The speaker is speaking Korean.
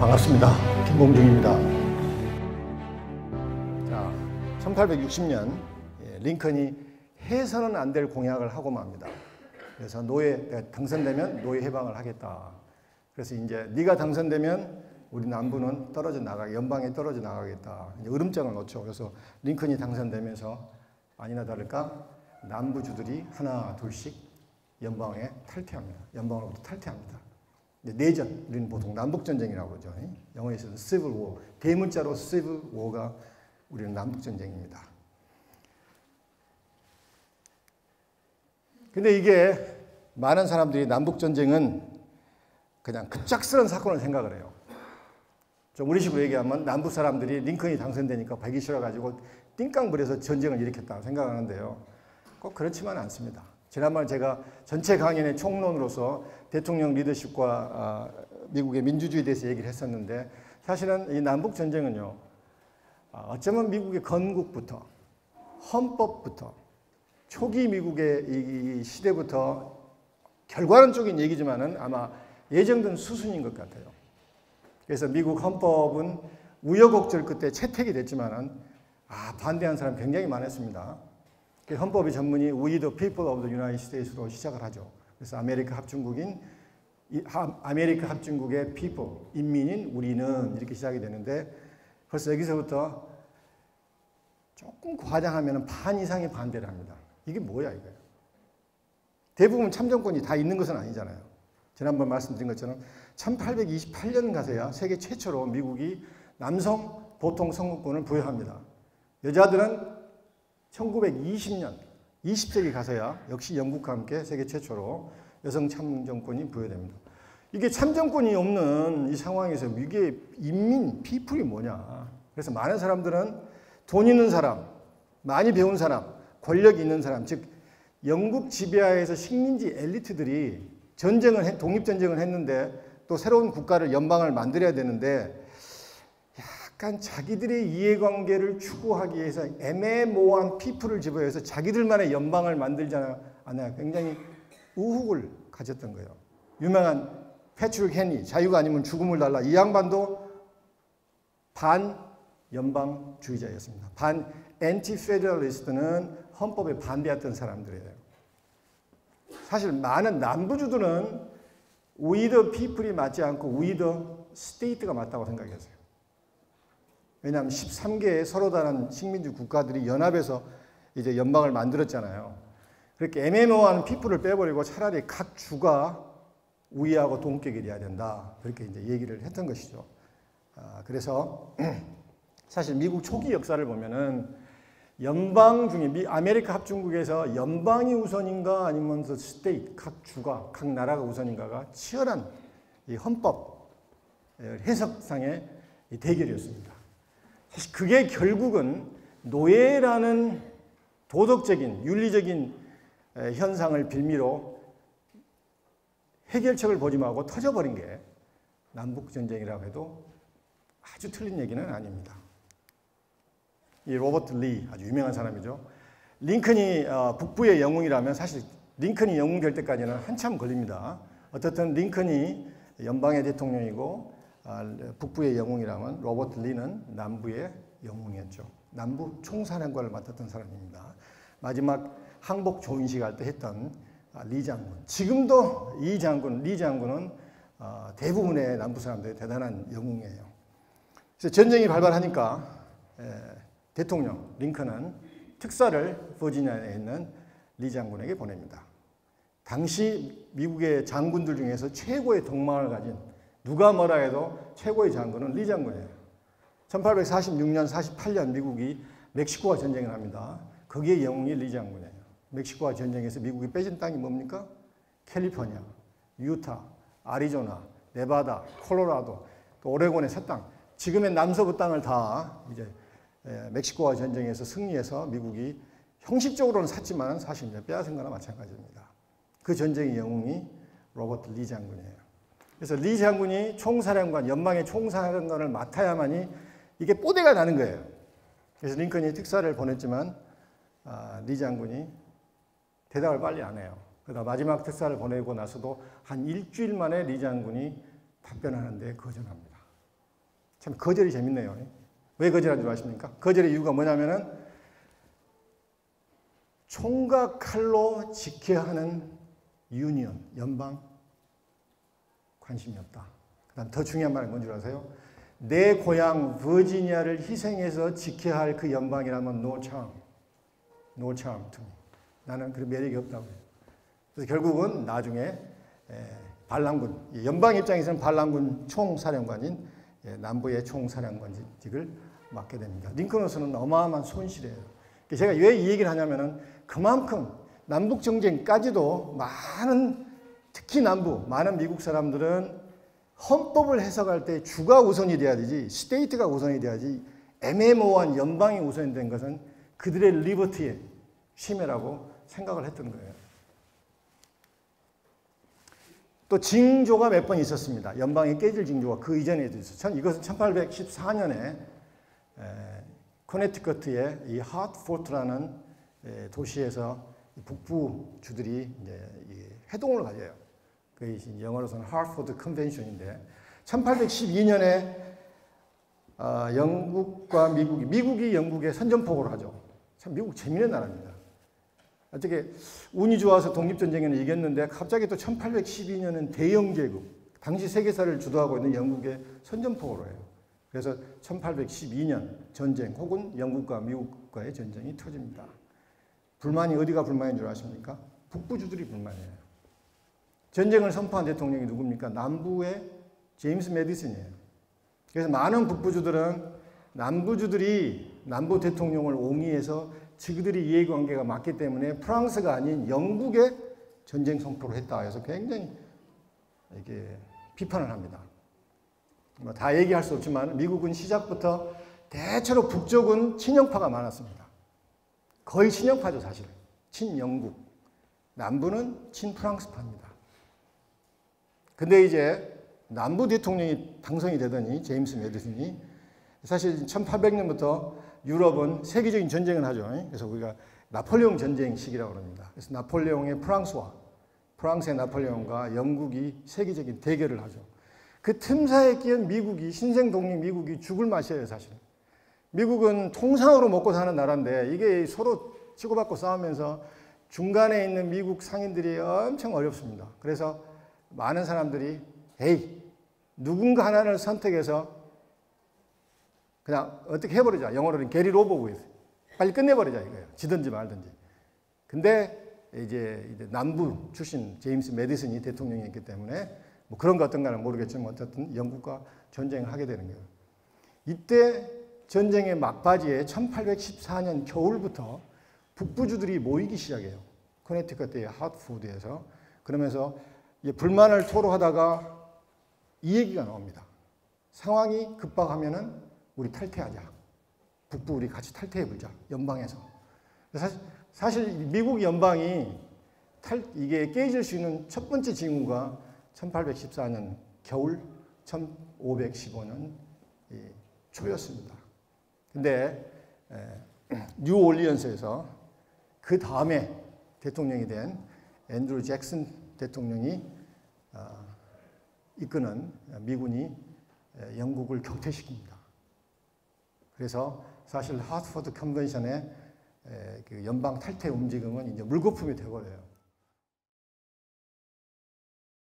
반갑습니다. 김봉중입니다. 자, 1860년 링컨이 해서는 안 될 공약을 하고 맙니다. 그래서 당선되면 노예 해방을 하겠다. 그래서 이제 네가 당선되면 우리 남부는 연방에 떨어져 나가겠다. 이제 으름장을 놓죠. 그래서 링컨이 당선되면서 아니나 다를까 남부주들이 하나 둘씩 연방에 탈퇴합니다. 연방으로부터 탈퇴합니다. 내전, 우리는 보통 남북전쟁이라고 그러죠. 영어에서는 Civil War, 대문자로 Civil War가 우리는 남북전쟁입니다. 근데 이게 많은 사람들이 남북전쟁은 그냥 급작스러운 사건을 생각을 해요. 좀 우리식으로 얘기하면 남북 사람들이 링컨이 당선되니까 배기 싫어가지고 띵깡 부려서 전쟁을 일으켰다고 생각하는데요. 꼭 그렇지만은 않습니다. 지난번 제가 전체 강연의 총론으로서 대통령 리더십과 미국의 민주주의에 대해서 얘기를 했었는데 사실은 이 남북전쟁은요. 어쩌면 미국의 건국부터 헌법부터 초기 미국의 이 시대부터 결과론적인 얘기지만은 아마 예정된 수순인 것 같아요. 그래서 미국 헌법은 우여곡절 끝에 채택이 됐지만은 반대한 사람 굉장히 많았습니다. 헌법의 전문이 We the people of the United States로 시작을 하죠. 그래서 아메리카 합중국의 people, 인민인 우리는 이렇게 시작이 되는데 벌써 여기서부터 조금 과장하면 반 이상이 반대를 합니다. 이게 뭐야 이거예요. 대부분 참정권이 다 있는 것은 아니잖아요. 지난번 말씀드린 것처럼 1828년 가서야 세계 최초로 미국이 남성 보통 선거권을 부여합니다. 여자들은 1920년, 20세기 가서야 역시 영국과 함께 세계 최초로 여성 참정권이 부여됩니다. 이게 참정권이 없는 이 상황에서 이게 인민, 피플이 뭐냐. 그래서 많은 사람들은 돈 있는 사람, 많이 배운 사람, 권력이 있는 사람, 즉 영국 지배하에서 식민지 엘리트들이 독립전쟁을 했는데 또 새로운 국가를 연방을 만들어야 되는데 약간 자기들의 이해관계를 추구하기 위해서 애매모호한 피플을 집어해서 자기들만의 연방을 만들지 않아요. 굉장히 우혹을 가졌던 거예요. 유명한 패트릭 헨리, 자유가 아니면 죽음을 달라. 이 양반도 반연방주의자였습니다. 엔티페더럴리스트는 헌법에 반대했던 사람들이에요. 사실 많은 남부주들은 We the people이 맞지 않고 We the state가 맞다고 생각했어요. 왜냐하면 13개의 서로 다른 식민지 국가들이 연합해서 이제 연방을 만들었잖아요. 그렇게 애매모호한 피플을 빼버리고 차라리 각 주가 우위하고 동격이 돼야 된다. 그렇게 이제 얘기를 했던 것이죠. 그래서 사실 미국 초기 역사를 보면은 연방 중에 아메리카 합중국에서 연방이 우선인가 아니면 스테이트, 각 주가, 각 나라가 우선인가가 치열한 이 헌법 해석상의 대결이었습니다. 사실 그게 결국은 노예라는 도덕적인, 윤리적인 현상을 빌미로 해결책을 보지 말고 터져버린 게 남북전쟁이라고 해도 아주 틀린 얘기는 아닙니다. 이 로버트 리, 아주 유명한 사람이죠. 링컨이 북부의 영웅이라면 사실 링컨이 영웅 될 때까지는 한참 걸립니다. 어떻든 링컨이 연방의 대통령이고 북부의 영웅이라면 로버트 리는 남부의 영웅이었죠. 남부 총사령관을 맡았던 사람입니다. 마지막 항복 조인식 할 때 했던 리 장군. 지금도 리 장군은 대부분의 남부 사람들의 대단한 영웅이에요. 그래서 전쟁이 발발하니까 대통령 링컨은 특사를 버지니아에 있는 리 장군에게 보냅니다. 당시 미국의 장군들 중에서 최고의 덕망을 가진 누가 뭐라 해도 최고의 장군은 리 장군이에요. 1846년, 48년 미국이 멕시코와 전쟁을 합니다. 거기에 영웅이 리 장군이에요. 멕시코와 전쟁에서 미국이 빼진 땅이 뭡니까? 캘리포니아, 유타, 아리조나, 네바다, 콜로라도, 또 오레곤의 새 땅. 지금의 남서부 땅을 다 이제 멕시코와 전쟁에서 승리해서 미국이 형식적으로는 샀지만 사실 이제 빼앗은 거나 마찬가지입니다. 그 전쟁의 영웅이 로버트 리 장군이에요. 그래서 리 장군이 총사령관, 연방의 총사령관을 맡아야만이 이게 뽀대가 나는 거예요. 그래서 링컨이 특사를 보냈지만 리 장군이 대답을 빨리 안 해요. 그러다 마지막 특사를 보내고 나서도 한 일주일 만에 리 장군이 답변하는데 거절합니다. 참 거절이 재밌네요. 왜 거절한 줄 아십니까? 거절의 이유가 뭐냐면은 총과 칼로 지켜야 하는 유니언, 연방 관심이 없다. 그다음 더 중요한 말은 뭔 줄 아세요? 내 고향 버지니아를 희생해서 지켜야 할 그 연방이라면 no charm to me. 나는 그런 매력이 없다고 해요. 그래서 결국은 나중에 반란군, 연방 입장에서는 반란군 총사령관인 남부의 총사령관직을 맡게 됩니다. 링컨으로서는 어마어마한 손실이에요. 제가 왜 이 얘기를 하냐면은 그만큼 남북 정쟁까지도 많은, 특히 남부, 많은 미국 사람들은 헌법을 해석할 때 주가 우선이 돼야 되지, 스테이트가 우선이 돼야지, 애매모호한 연방이 우선이 된 것은 그들의 리버티의 심해라고 생각을 했던 거예요. 또 징조가 몇 번 있었습니다. 연방이 깨질 징조가 그 이전에도 있었어요. 이것은 1814년에 코네티커트의 이 하트포트라는 도시에서 북부주들이 이제 회동을 가져요. 그 영어로서는 하트포트 컨벤션인데 1812년에 영국과 미국이 영국에 선전포고를 하죠. 참 미국 재미있는 나라입니다. 어떻게 운이 좋아서 독립전쟁에는 이겼는데 갑자기 또 1812년은 대영제국, 당시 세계사를 주도하고 있는 영국의 선전포고로 해요. 그래서 1812년 전쟁 혹은 영국과 미국과의 전쟁이 터집니다. 불만이 어디가 불만인 줄 아십니까? 북부주들이 불만이에요. 전쟁을 선포한 대통령이 누굽니까? 남부의 제임스 매디슨이에요. 그래서 많은 북부주들은 남부주들이 남부 대통령을 옹이해서 저희들이 이해관계가 맞기 때문에 프랑스가 아닌 영국의 전쟁 선포를 했다 해서 굉장히 이렇게 비판을 합니다. 다 얘기할 수 없지만 미국은 시작부터 대체로 북쪽은 친영파가 많았습니다. 거의 친영파죠, 사실은. 친영국. 남부는 친프랑스파입니다. 근데 이제 남부 대통령이 당선이 되더니 제임스 매디슨이 사실 1800년부터 유럽은 세계적인 전쟁을 하죠. 그래서 우리가 나폴레옹 전쟁 시기라고 합니다. 그래서 나폴레옹의 프랑스의 나폴레옹과 영국이 세계적인 대결을 하죠. 그 틈사이에 끼인 미국이, 신생 독립 미국이 죽을 맛이에요, 사실은. 미국은 통상으로 먹고 사는 나라인데 이게 서로 치고받고 싸우면서 중간에 있는 미국 상인들이 엄청 어렵습니다. 그래서 많은 사람들이 에이, 누군가 하나를 선택해서 그냥 어떻게 해버리자. 영어로는 get it over with. 빨리 끝내버리자 이거예요. 지든지 말든지. 근데 이제 남부 출신 제임스 매디슨이 대통령이었기 때문에 뭐 그런 거 어떤가는 모르겠지만 어쨌든 영국과 전쟁을 하게 되는 거예요. 이때 전쟁의 막바지에 1814년 겨울부터 북부주들이 모이기 시작해요. 코네티컷의 하트포드에서. 그러면서 불만을 토로하다가 이 얘기가 나옵니다. 상황이 급박하면은 우리 탈퇴하자. 북부 우리 같이 탈퇴해보자. 연방에서. 사실 미국 연방이 이게 깨질 수 있는 첫 번째 징후가 1814년 겨울, 1515년 초였습니다. 근데 뉴올리언스에서 그 다음에 대통령이 된 앤드루 잭슨 대통령이 이끄는 미군이 영국을 격퇴시킵니다. 그래서 사실 하트포드 컨벤션의 그 연방 탈퇴 움직임은 이제 물거품이 되어버려요.